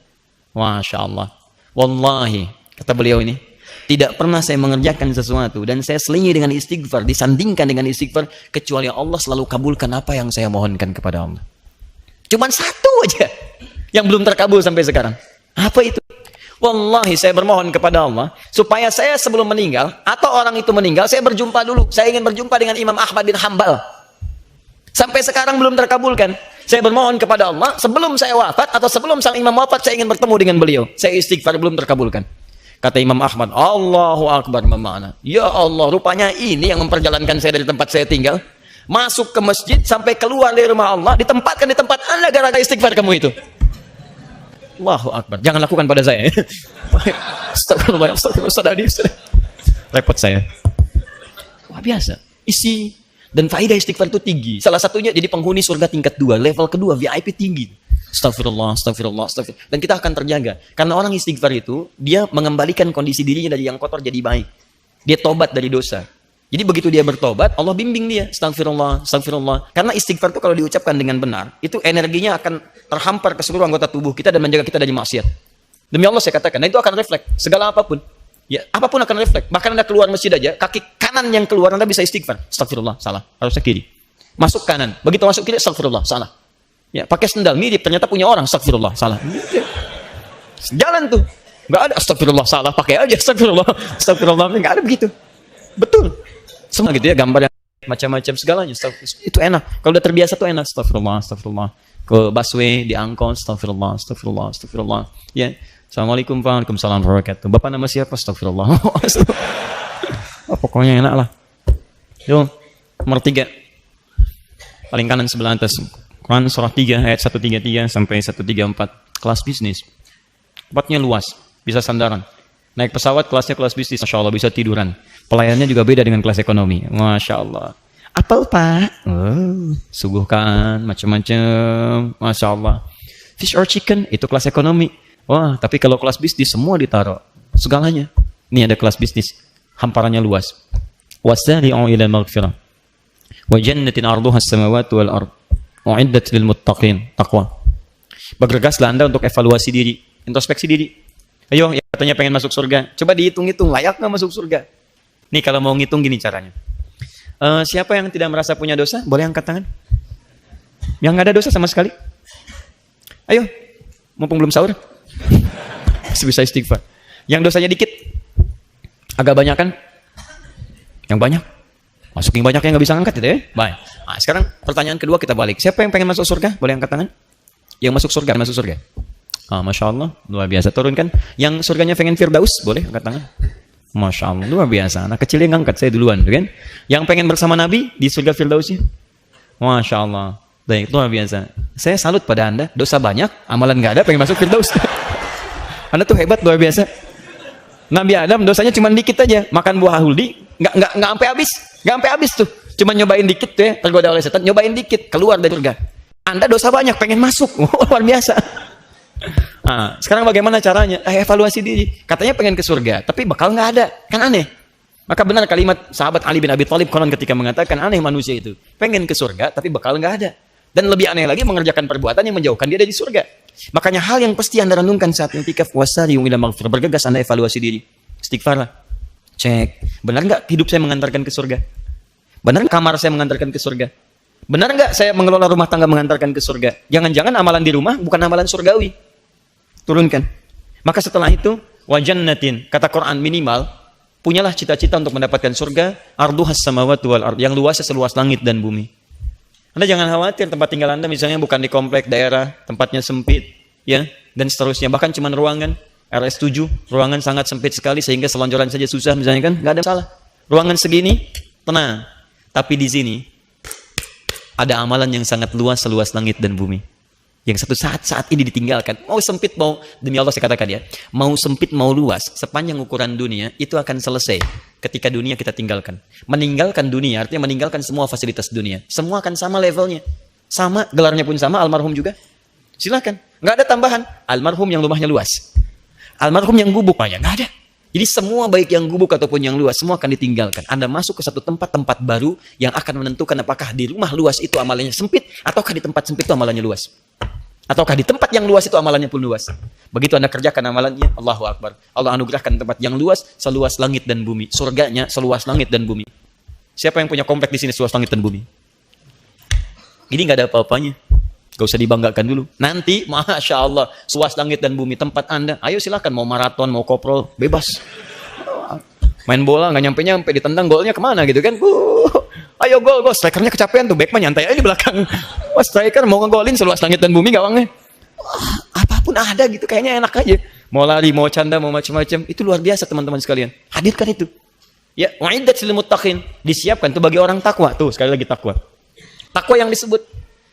Masya Allah. Wallahi, kata beliau ini, tidak pernah saya mengerjakan sesuatu dan saya selingi dengan istighfar, disandingkan dengan istighfar, kecuali Allah selalu kabulkan apa yang saya mohonkan kepada Allah. Cuman satu aja yang belum terkabul sampai sekarang. Apa itu? Wallahi, saya bermohon kepada Allah supaya saya sebelum meninggal atau orang itu meninggal, saya berjumpa dulu. Saya ingin berjumpa dengan Imam Ahmad bin Hanbal. Sampai sekarang belum terkabulkan. Saya bermohon kepada Allah sebelum saya wafat atau sebelum sang imam wafat, saya ingin bertemu dengan beliau. Saya istighfar, belum terkabulkan. Kata Imam Ahmad, Allahu Akbar memana. Ya Allah, rupanya ini yang memperjalankan saya dari tempat saya tinggal. Masuk ke masjid sampai keluar dari rumah Allah, ditempatkan di tempat Anda gara-gara istighfar kamu itu. Allahu Akbar. Jangan lakukan pada saya. Astagfirullah, astagfirullah. Repot saya. Wah, biasa. Isi dan faedah istighfar itu tinggi. Salah satunya jadi penghuni surga tingkat 2, level kedua, VIP tinggi. Astagfirullah, astagfirullah, astagfirullah. Dan kita akan terjaga. Karena orang istighfar itu, dia mengembalikan kondisi dirinya dari yang kotor jadi baik. Dia tobat dari dosa. Jadi begitu dia bertobat, Allah bimbing dia. Astagfirullah, astagfirullah. Karena istighfar itu kalau diucapkan dengan benar, itu energinya akan terhampar ke seluruh anggota tubuh kita dan menjaga kita dari maksiat. Demi Allah saya katakan, nah itu akan refleks. Segala apapun. Ya, apapun akan refleks. Bahkan Anda keluar masjid aja, kaki kanan yang keluar Anda bisa istighfar. Astagfirullah, salah. Harusnya kiri. Masuk kanan. Begitu masuk kiri, astagfirullah, salah. Ya, pakai sendal mirip, ternyata punya orang, astagfirullah, salah. Jalan tuh. Enggak ada astagfirullah, salah, pakai aja astagfirullah. Astagfirullah, enggak ada begitu. Betul. Semua gitu ya, gambar yang macam-macam segalanya. Itu enak. Kalau udah terbiasa tuh enak. Astagfirullah, astagfirullah. Ke busway, di angkot, astagfirullah, astagfirullah, astagfirullah. Ya. Assalamualaikum Waalaikumsalam warahmatullahi wabarakatuh. Bapak nama siapa? Astagfirullah. Oh, pokoknya enak lah. Yuk, nomor 3. Paling kanan sebelah atas. Quran surah 3 ayat 133 sampai 134. Kelas bisnis. Tempatnya luas, bisa sandaran. Naik pesawat kelasnya kelas bisnis, Masya Allah, bisa tiduran. Pelayannya juga beda dengan kelas ekonomi. Masya Allah. Apel Pak? Oh, suguhkan macam-macam. Masya Allah. Fish or chicken? Itu kelas ekonomi. Wah, tapi kalau kelas bisnis semua ditaruh. Segalanya. Ini ada kelas bisnis. Hamparannya luas. Wasari'u ila maghfirah. Wa jannatin arduha as-samawati wal ard. U'iddat lil muttaqin. Taqwa. Bergegaslah Anda untuk evaluasi diri, introspeksi diri. Ayo, yang katanya pengen masuk surga, coba dihitung-hitung, layak nggak masuk surga? Nih kalau mau ngitung gini caranya. Siapa yang tidak merasa punya dosa, boleh angkat tangan. Yang nggak ada dosa sama sekali. Ayo, mumpung belum sahur. Masih bisa istighfar. Yang dosanya dikit, agak banyak kan? Yang banyak? Masuk yang banyak yang nggak bisa angkat itu ya? Baik. Nah, sekarang pertanyaan kedua kita balik. Siapa yang pengen masuk surga? Boleh angkat tangan. Yang masuk surga, masuk surga. Masya Allah, luar biasa. Turunkan. Yang surganya pengen Firdaus, boleh angkat tangan. Masya Allah, luar biasa. Anak kecil yang angkat, saya duluan, kan? Yang pengen bersama Nabi di surga Firdausnya. Masya Allah. Baik, luar biasa. Saya salut pada Anda. Dosa banyak, amalan nggak ada, pengen masuk Firdaus. Anda tuh hebat, luar biasa. Nabi Adam dosanya cuma dikit aja, makan buah huldi, nggak sampai habis tuh. Cuma nyobain dikit tuh ya, tergoda oleh setan, nyobain dikit, keluar dari surga. Anda dosa banyak, pengen masuk, luar biasa. Nah, sekarang bagaimana caranya? Evaluasi diri. Katanya pengen ke surga, tapi bakal nggak ada, kan aneh. Maka benar kalimat sahabat Ali bin Abi Thalib konon ketika mengatakan aneh manusia itu, pengen ke surga, tapi bakal nggak ada. Dan lebih aneh lagi mengerjakan perbuatan yang menjauhkan dia dari surga. Makanya hal yang pasti Anda renungkan saat i'tikaf wasari'u ila maghfirah, bergegas Anda evaluasi diri. Istighfarlah. Cek, benar nggak hidup saya mengantarkan ke surga? Benar kamar saya mengantarkan ke surga? Benar nggak saya mengelola rumah tangga mengantarkan ke surga? Jangan-jangan amalan di rumah bukan amalan surgawi. Turunkan. Maka setelah itu, wajannatin, kata Quran minimal, punyalah cita-cita untuk mendapatkan surga, arduhas samawati wal ard, yang luasnya seluas langit dan bumi. Anda jangan khawatir tempat tinggal Anda misalnya bukan di komplek daerah, tempatnya sempit, ya, dan seterusnya. Bahkan cuma ruangan RS7, ruangan sangat sempit sekali sehingga selonjoran saja susah misalnya kan, nggak ada masalah. Ruangan segini, tenang. Tapi di sini ada amalan yang sangat luas seluas langit dan bumi. Yang satu saat ini ditinggalkan. Mau sempit mau, demi Allah saya katakan ya, mau sempit mau luas, sepanjang ukuran dunia itu akan selesai ketika dunia kita tinggalkan. Meninggalkan dunia artinya meninggalkan semua fasilitas dunia. Semua akan sama levelnya. Sama, gelarnya pun sama, almarhum juga. Silakan. Nggak ada tambahan. Almarhum yang rumahnya luas. Almarhum yang gubuk, ya nggak ada. Jadi semua baik yang gubuk ataupun yang luas, semua akan ditinggalkan. Anda masuk ke satu tempat-tempat baru yang akan menentukan apakah di rumah luas itu amalannya sempit, ataukah di tempat sempit itu amalannya luas. Ataukah di tempat yang luas itu amalannya pun luas. Begitu Anda kerjakan amalannya, Allahu Akbar. Allah anugerahkan tempat yang luas, seluas langit dan bumi. Surganya seluas langit dan bumi. Siapa yang punya komplek di sini seluas langit dan bumi? Ini nggak ada apa-apanya. Gak usah dibanggakan dulu. Nanti, Masya Allah, seluas langit dan bumi tempat Anda. Ayo silakan, mau maraton, mau koprol, bebas. Main bola nggak nyampe-nyampe, ditendang golnya kemana gitu kan? Ayo gol, strikernya kecapean tuh, backman nyantai aja di belakang. Wah, striker mau ngegolin seluas langit dan bumi gawangnya. Apapun ada gitu, kayaknya enak aja. mau lari, mau canda, mau macam-macam. Itu luar biasa teman-teman sekalian. Hadirkan itu. Ya, wa'iddat lil muttaqin. Disiapkan tuh bagi orang takwa. Tuh, sekali lagi takwa. Takwa yang disebut.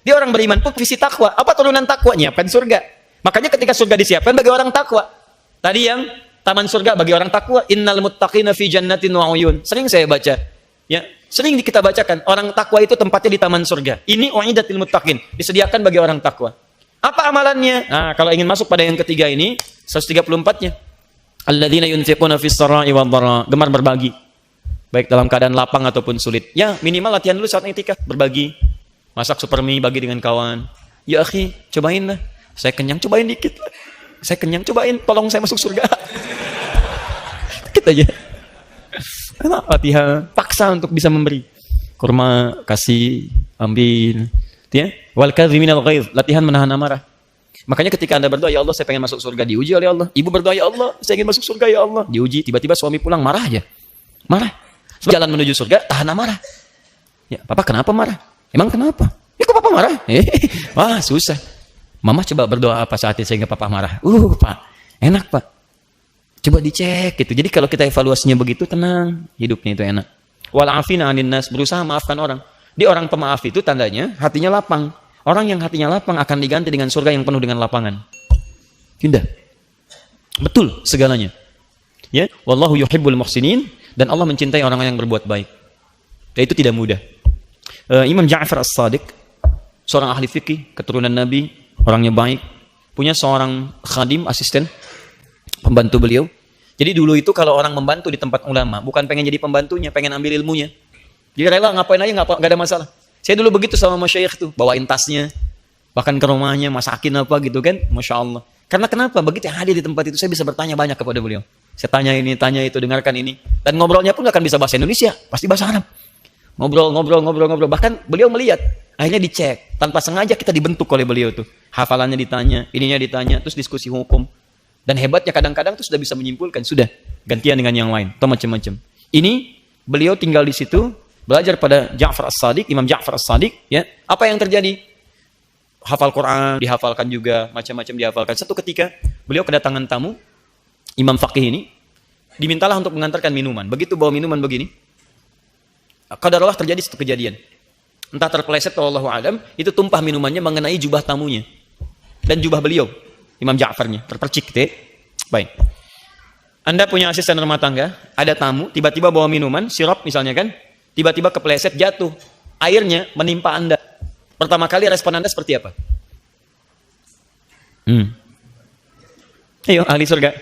Dia orang beriman pun visi takwa. Apa turunan takwa? Nyiapkan surga. Makanya ketika surga disiapkan bagi orang takwa. Tadi yang taman surga bagi orang takwa. Innal muttaqina fi jannatin wa uyun. Sering saya baca. Ya, sering kita bacakan. Orang takwa itu tempatnya di taman surga. Ini wa'iddat lil muttaqin. Disediakan bagi orang takwa. Apa amalannya? Nah, kalau ingin masuk pada yang ketiga ini, 134-nya. Alladzina yunfiquna fis sarai wad dharra, gemar berbagi. Baik dalam keadaan lapang ataupun sulit. Ya, minimal latihan dulu saat i'tikaf, berbagi. Masak super mie, bagi dengan kawan. Ya akhi, cobain lah. Saya kenyang, cobain dikit lah. Saya kenyang, cobain, tolong saya masuk surga. Dikit aja. Enak latihan, paksa untuk bisa memberi. Kurma, kasih, ambil. Ya, wal kadhiminal ghaidh, latihan menahan amarah. Makanya ketika Anda berdoa, ya Allah saya pengen masuk surga, diuji oleh Allah. Ibu berdoa, ya Allah saya ingin masuk surga, ya Allah, diuji. Tiba-tiba suami pulang marah aja. Marah. Jalan menuju surga, tahan amarah. Ya, papa kenapa marah? Emang kenapa? Ya kok papa marah? Wah susah. Mama coba berdoa apa saat itu sehingga papa marah? Pak, enak pak. Coba dicek gitu. Jadi kalau kita evaluasinya begitu, tenang, hidupnya itu enak. Wal afina 'anin nas, berusaha maafkan orang. Di orang pemaaf itu tandanya hatinya lapang. Orang yang hatinya lapang akan diganti dengan surga yang penuh dengan lapangan. Indah. Betul segalanya. Ya, wallahu yuhibbul muhsinin, dan Allah mencintai orang yang berbuat baik. Dan itu tidak mudah. Imam Ja'far As-Shadiq, seorang ahli fikih, keturunan Nabi, orangnya baik, punya seorang khadim, asisten, pembantu beliau. Jadi dulu itu kalau orang membantu di tempat ulama, bukan pengen jadi pembantunya, pengen ambil ilmunya. Jadi rela ngapain aja nggak ada masalah. Saya dulu begitu sama masyayikh tuh, bawain tasnya, bahkan ke rumahnya masakin apa gitu kan, masya Allah. Karena kenapa? Begitu hadir di tempat itu saya bisa bertanya banyak kepada beliau. Saya tanya ini, tanya itu, dengarkan ini, dan ngobrolnya pun nggak akan bisa bahasa Indonesia, pasti bahasa Arab. Ngobrol. Bahkan beliau melihat, akhirnya dicek, tanpa sengaja kita dibentuk oleh beliau tuh. Hafalannya ditanya, ininya ditanya, terus diskusi hukum. Dan hebatnya kadang-kadang tuh sudah bisa menyimpulkan, sudah gantian dengan yang lain, atau macam-macam. Ini beliau tinggal di situ. Belajar pada Ja'far As-Shadiq, Imam Ja'far As-Shadiq, ya. Apa yang terjadi? Hafal Quran, dihafalkan juga, macam-macam dihafalkan. Satu ketika, beliau kedatangan tamu, Imam Faqih ini, dimintalah untuk mengantarkan minuman. Begitu bawa minuman begini, qadarullah terjadi satu kejadian. Entah terpeleset atau Allahu a'lam, itu tumpah minumannya mengenai jubah tamunya. Dan jubah beliau, Imam Ja'farnya, terpercik. Baik. Anda punya asisten rumah tangga, ada tamu, tiba-tiba bawa minuman, sirup misalnya kan, tiba-tiba kepleset jatuh, airnya menimpa Anda. Pertama kali respon Anda seperti apa? Ayo, ahli surga.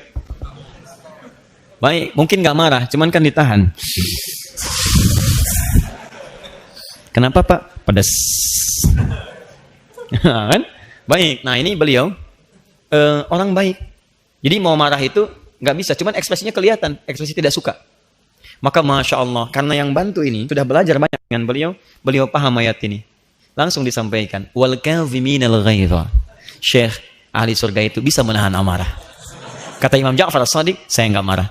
Baik, mungkin nggak marah, cuman kan ditahan. Kenapa Pak? Pedas. Kan? Baik, nah ini beliau orang baik. Jadi mau marah itu nggak bisa, cuman ekspresinya kelihatan, ekspresi tidak suka. Maka Masya Allah, karena yang bantu ini sudah belajar banyak dengan beliau, beliau paham ayat ini. Langsung disampaikan, wal kadhiminal ghaidha. Syekh ahli surga itu bisa menahan amarah. Kata Imam Ja'far As-Shadiq, saya nggak marah.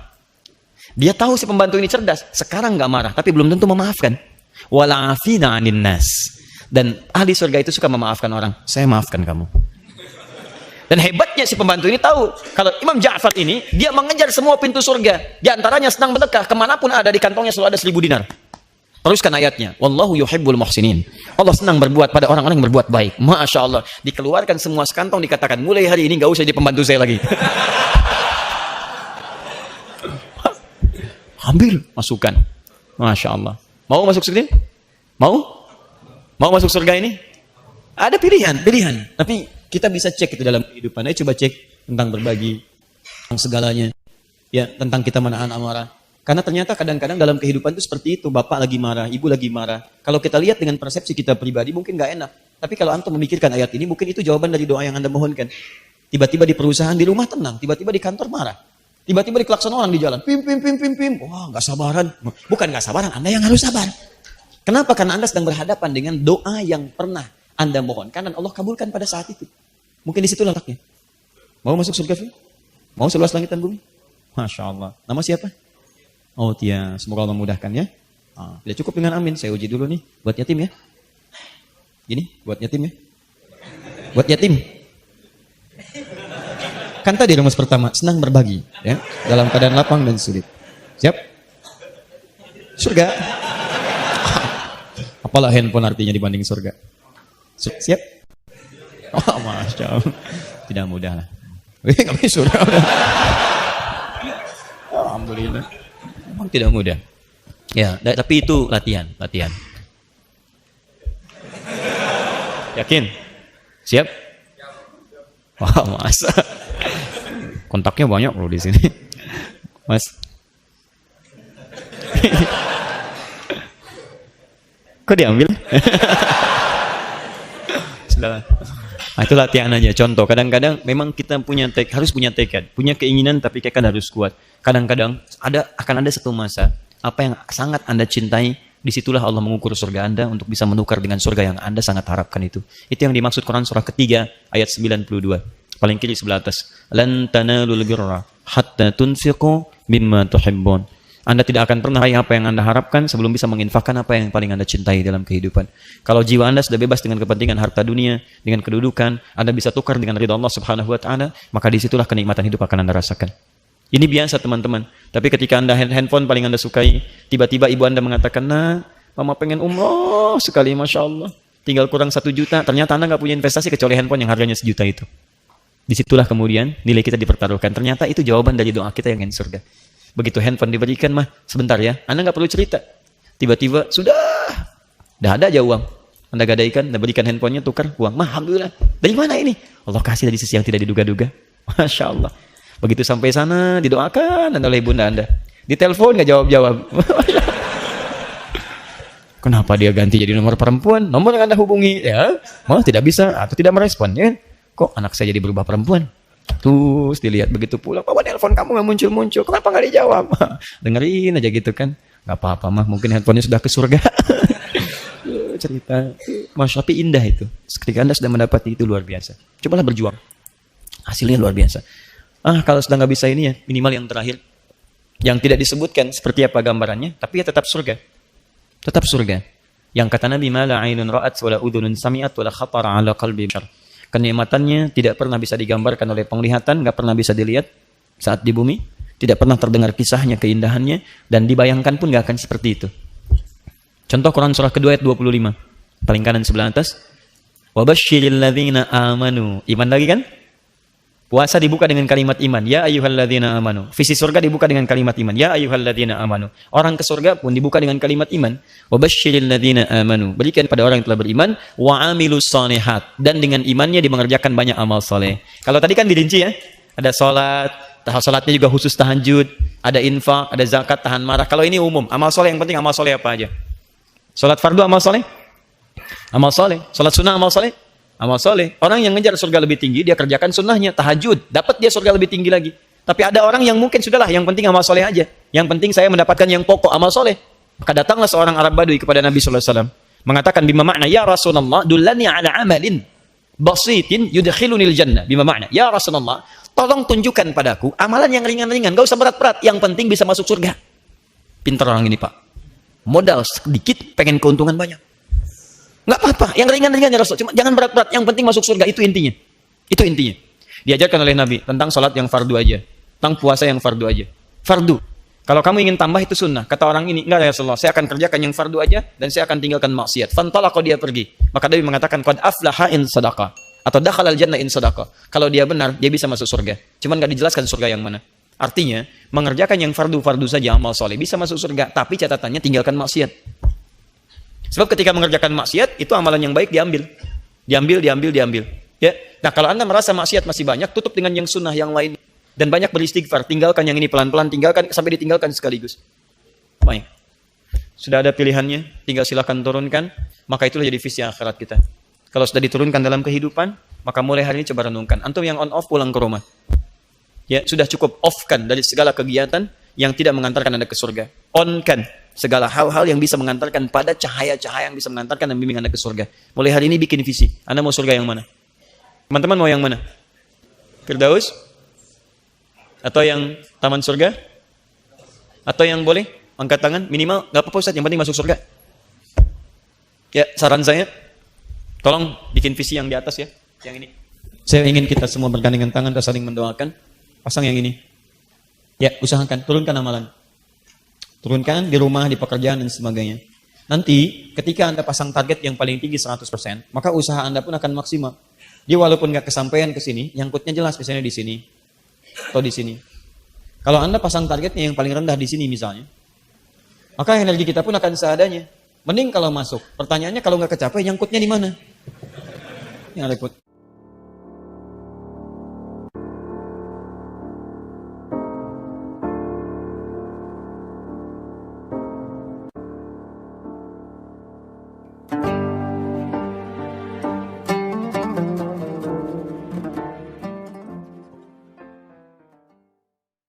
Dia tahu si pembantu ini cerdas, sekarang nggak marah, tapi belum tentu memaafkan. Wal afina 'anin nas. Dan ahli surga itu suka memaafkan orang. Saya maafkan kamu. Dan hebatnya si pembantu ini tahu, kalau Imam Ja'far ini, dia mengejar semua pintu surga. Di antaranya senang berkah, kemanapun ada di kantongnya selalu ada 1000 dinar. Teruskan ayatnya. Wallahu yuhibbul muhsinin. Allah senang berbuat pada orang-orang yang berbuat baik. Masya Allah. Dikeluarkan semua sekantong, dikatakan, mulai hari ini gak usah jadi pembantu saya lagi. Ambil, masukkan. Masya Allah. Mau masuk surga? Mau? Mau masuk surga ini? Ada pilihan. Tapi kita bisa cek itu dalam kehidupan. Ayo coba cek tentang berbagi, tentang segalanya, ya, tentang kita menahan amarah. Karena ternyata kadang-kadang dalam kehidupan itu seperti itu. Bapak lagi marah, ibu lagi marah. Kalau kita lihat dengan persepsi kita pribadi mungkin nggak enak. Tapi kalau antum memikirkan ayat ini, mungkin itu jawaban dari doa yang Anda mohonkan. Tiba-tiba di perusahaan, di rumah tenang. Tiba-tiba di kantor marah. Tiba-tiba diklakson orang di jalan. Pim. Wah, nggak sabaran. Bukan nggak sabaran, Anda yang harus sabar. Kenapa? Karena Anda sedang berhadapan dengan doa yang pernah Anda mohonkan dan Allah kabulkan pada saat itu. Mungkin di situ letaknya. Mau masuk surga? Mau seluas langit dan bumi? Masya Allah. Nama siapa? Oh Tia. Semoga Allah mudahkan ya. Tidak cukup dengan amin. Saya uji dulu nih. Buat yatim ya. Gini, buat yatim ya. Buat yatim. Kan tadi rumus pertama, senang berbagi, ya, dalam keadaan lapang dan sulit. Siap? Surga. Apalah handphone artinya dibanding surga? Siap? Oh, Masya Allah. Tidak mudah lah. Nggak bisa surga. Alhamdulillah. Memang tidak mudah. Ya, tapi itu latihan. Yakin? Siap? Wah, masa? Kontaknya banyak loh di sini. Mas. Kok diambil? Sudah. Nah, itu latihan aja. Contoh, kadang-kadang memang kita harus punya tekad, punya keinginan, tapi tekad harus kuat. Kadang-kadang akan ada satu masa, apa yang sangat Anda cintai, disitulah Allah mengukur surga Anda untuk bisa menukar dengan surga yang Anda sangat harapkan itu. Itu yang dimaksud Quran surah ketiga ayat 92. Paling kiri sebelah atas. Lan tanalul birra hatta tunfiqu mimma tuhibbun. Anda tidak akan pernah raih apa yang Anda harapkan sebelum bisa menginfakkan apa yang paling Anda cintai dalam kehidupan. Kalau jiwa Anda sudah bebas dengan kepentingan harta dunia, dengan kedudukan, Anda bisa tukar dengan ridha Allah Subhanahu wa taala, maka disitulah kenikmatan hidup akan Anda rasakan. Ini biasa teman-teman. Tapi ketika Anda handphone paling Anda sukai, tiba-tiba ibu Anda mengatakan, "Nah, mama pengen umroh sekali, Masya Allah. Tinggal kurang 1 juta. Ternyata Anda nggak punya investasi kecuali handphone yang harganya 1 juta itu." Disitulah kemudian nilai kita dipertaruhkan. Ternyata itu jawaban dari doa kita yang ingin surga. Begitu handphone diberikan, mah sebentar ya, Anda nggak perlu cerita. Tiba-tiba sudah ada aja uang. Anda gadaikan, Anda berikan handphonenya, tukar uang. Mah, alhamdulillah. Dari mana ini? Allah kasih dari sisi yang tidak diduga-duga. Masya Allah. Begitu sampai sana, didoakan oleh bunda Anda. Ditelepon nggak jawab-jawab. Kenapa dia ganti jadi nomor perempuan? Nomor yang Anda hubungi, ya, malah tidak bisa atau tidak merespon, ya. Kok anak saya jadi berubah perempuan? Terus dilihat begitu pulang, "Papa, telepon kamu nggak muncul-muncul, kenapa nggak dijawab?" Dengerin aja gitu kan. Nggak apa-apa mah, mungkin handphonenya sudah ke surga. Cerita, Masya, tapi indah itu. Ketika Anda sudah mendapati itu luar biasa. Cobalah berjuang. Hasilnya luar biasa. Kalau sudah nggak bisa ini ya, minimal yang terakhir. Yang tidak disebutkan seperti apa gambarannya, tapi ya tetap surga. Tetap surga. Yang kata Nabi, "Ma la 'ainun ra'at wa la udhunun sami'at wa la khatara 'ala qalbi bashar." Kenikmatannya tidak pernah bisa digambarkan oleh penglihatan, nggak pernah bisa dilihat saat di bumi, tidak pernah terdengar kisahnya, keindahannya, dan dibayangkan pun nggak akan seperti itu. Contoh Quran surah kedua ayat 25, paling kanan sebelah atas. Wabashshiril ladzina amanu. Iman lagi kan? Puasa dibuka dengan kalimat iman. Ya ayyuhalladzina amanu. Visi surga dibuka dengan kalimat iman. Ya ayyuhalladzina amanu. Orang ke surga pun dibuka dengan kalimat iman. Wabashshiril ladzina amanu. Berikan pada orang yang telah beriman wa amilus shalihat, dan dengan imannya dimengerjakan banyak amal soleh. Kalau tadi kan dirinci ya. Ada salatnya juga khusus tahajud, ada infak, ada zakat, tahan marah. Kalau ini umum, amal soleh yang penting amal soleh apa aja? Salat fardu amal soleh? Amal soleh. Salat sunnah amal soleh? Amal soleh. Orang yang ngejar surga lebih tinggi, dia kerjakan sunnahnya, tahajud, dapat dia surga lebih tinggi lagi. Tapi ada orang yang mungkin sudahlah, yang penting amal soleh aja. Yang penting saya mendapatkan yang pokok, amal soleh. Maka datanglah seorang Arab Badui kepada Nabi SAW, mengatakan, "Bima makna ya Rasulullah, dullani ala amalin basitin yudkhilunil jannah." Bima makna ya Rasulullah, tolong tunjukkan padaku amalan yang ringan-ringan, gak usah berat-berat, yang penting bisa masuk surga. Pintar orang ini, Pak. Modal sedikit, pengen keuntungan banyak. Nggak apa-apa, yang ringan-ringan ya Rasul, cuma jangan berat-berat, yang penting masuk surga, itu intinya. Itu intinya. Diajarkan oleh Nabi tentang salat yang fardu aja, tentang puasa yang fardu aja. Fardu. Kalau kamu ingin tambah itu sunnah. Kata orang ini, enggak ya Rasulullah, saya akan kerjakan yang fardu aja dan saya akan tinggalkan maksiat. Fantalaqa, dia pergi. Maka Nabi mengatakan, qad aflaha in sadaqah, atau dakhalal jannah in sadaqah. Kalau dia benar, dia bisa masuk surga. Cuman enggak dijelaskan surga yang mana. Artinya, mengerjakan yang fardu-fardu saja amal soleh bisa masuk surga, tapi catatannya tinggalkan maksiat. Sebab ketika mengerjakan maksiat, itu amalan yang baik diambil. Diambil. Ya. Nah, kalau Anda merasa maksiat masih banyak, tutup dengan yang sunnah yang lain. Dan banyak beristighfar, tinggalkan yang ini pelan-pelan, tinggalkan sampai ditinggalkan sekaligus. Baik. Sudah ada pilihannya, tinggal silakan turunkan, maka itulah jadi visi akhirat kita. Kalau sudah diturunkan dalam kehidupan, maka mulai hari ini coba renungkan. Antum yang on off pulang ke rumah. Ya, sudah cukup off-kan dari segala kegiatan yang tidak mengantarkan Anda ke surga. On-kan segala hal-hal yang bisa mengantarkan pada cahaya-cahaya yang bisa mengantarkan dan bimbing Anda ke surga. Mulai hari ini bikin visi. Anda mau surga yang mana? Teman-teman mau yang mana? Firdaus? Atau yang taman surga? Atau yang boleh angkat tangan? Minimal, gak apa-apa Ustaz, yang penting masuk surga. Ya, saran saya, tolong bikin visi yang di atas ya. Yang ini. Saya ingin kita semua bergandengan tangan dan saling mendoakan. Pasang yang ini. Ya, usahakan, turunkan amalan. Turunkan di rumah, di pekerjaan, dan sebagainya. Nanti, ketika Anda pasang target yang paling tinggi 100%, maka usaha Anda pun akan maksimal. Dia walaupun nggak kesampaian ke sini, nyangkutnya jelas misalnya di sini. Atau di sini. Kalau Anda pasang targetnya yang paling rendah di sini misalnya, maka energi kita pun akan seadanya. Mending kalau masuk. Pertanyaannya kalau nggak kecapai, nyangkutnya di mana? Yang repot.